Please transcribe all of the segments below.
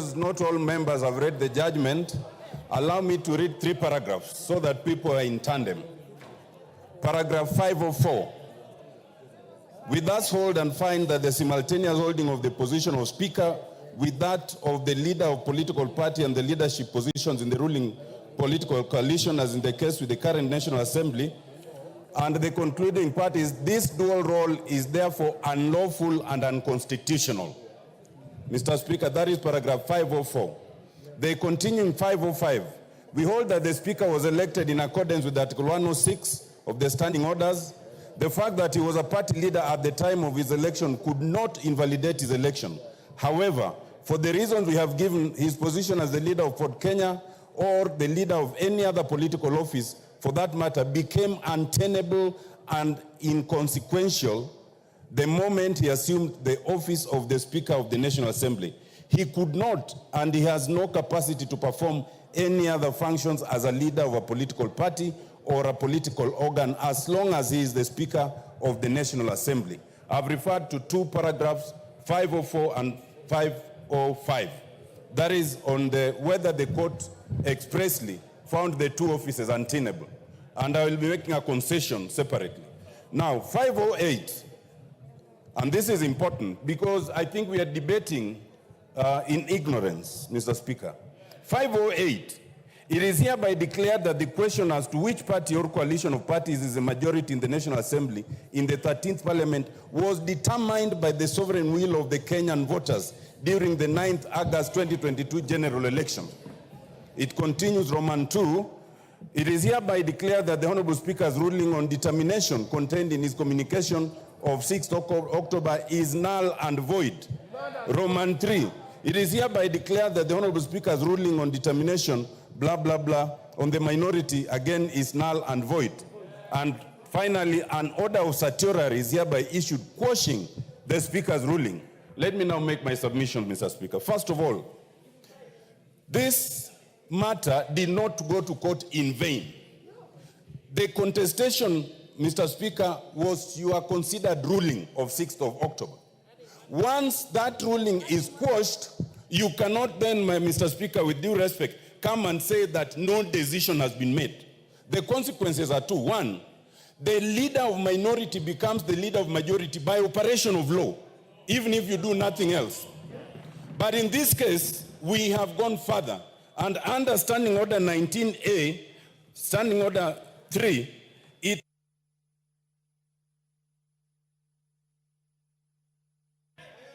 because not all members have read the judgment, allow me to read 3 paragraphs so that people are in tandem. Paragraph 504. We thus hold and find that the simultaneous holding of the position of Speaker with that of the leader of political party and the leadership positions in the ruling political coalition, as in the case with the current National Assembly, and the concluding part is this dual role is therefore unlawful and unconstitutional. Mr. Speaker, that is paragraph 504. They continue in 505. We hold that the Speaker was elected in accordance with Article 106 of the Standing Orders. The fact that he was a party leader at the time of his election could not invalidate his election. However, for the reasons we have given, his position as the leader of Ford Kenya or the leader of any other political office, for that matter, became untenable and inconsequential the moment he assumed the office of the Speaker of the National Assembly. He could not, and he has no capacity to perform any other functions as a leader of a political party or a political organ as long as he is the Speaker of the National Assembly. I've referred to 2 paragraphs, 504 and 505. That is on the whether the court expressly found the 2 offices untenable. And I will be making a concession separately. Now, 508, and this is important because I think we are debating in ignorance, Mr. Speaker. 508, it is hereby declared that the question as to which party or coalition of parties is a majority in the National Assembly in the 13th Parliament was determined by the sovereign will of the Kenyan voters during the 9th August 2022 general election. It continues, Roman 2, it is hereby declared that the Honorable Speaker's ruling on determination contained in his communication of 6th October is null and void. Roman 3, it is hereby declared that the Honorable Speaker's ruling on determination, blah, blah, blah, on the minority, again, is null and void. And finally, an order of certiorari is hereby issued quashing the Speaker's ruling. Let me now make my submission, Mr. Speaker. First of all, this matter did not go to court in vain. The contestation, Mr. Speaker, was your considered ruling of 6th of October. Once that ruling is quashed, you cannot then, Mr. Speaker, with due respect, come and say that no decision has been made. The consequences are 2. 1, the leader of minority becomes the leader of majority by operation of law, even if you do nothing else. But in this case, we have gone further. And under Standing Order 19A, Standing Order 3, it...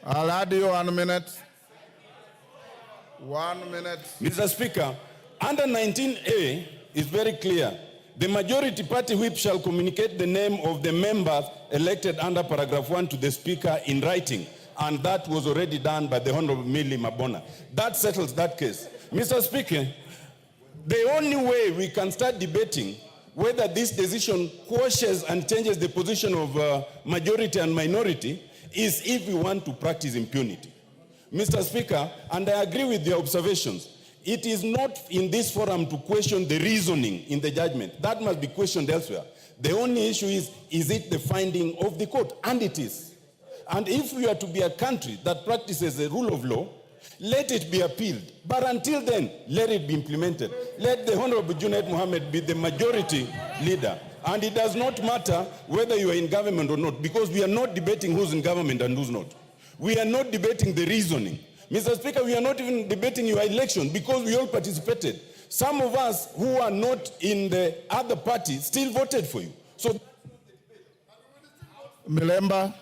I'll add you 1 minute. 1 minute. Mr. Speaker, under 19A is very clear. The majority party whip shall communicate the name of the members elected under paragraph 1 to the Speaker in writing. And that was already done by the Honorable Millie Mabona. That settles that case. Mr. Speaker, the only way we can start debating whether this decision quashes and changes the position of majority and minority is if we want to practice impunity. Mr. Speaker, and I agree with your observations, it is not in this forum to question the reasoning in the judgment. That must be questioned elsewhere. The only issue is it the finding of the court? And it is. And if we are to be a country that practices the rule of law, let it be appealed. But until then, let it be implemented. Let the Honorable Junaid Mohammed be the majority leader. And it does not matter whether you are in government or not, because we are not debating who's in government and who's not. We are not debating the reasoning. Mr. Speaker, we are not even debating your election because we all participated. Some of us who are not in the other party still voted for you. So, Milemba.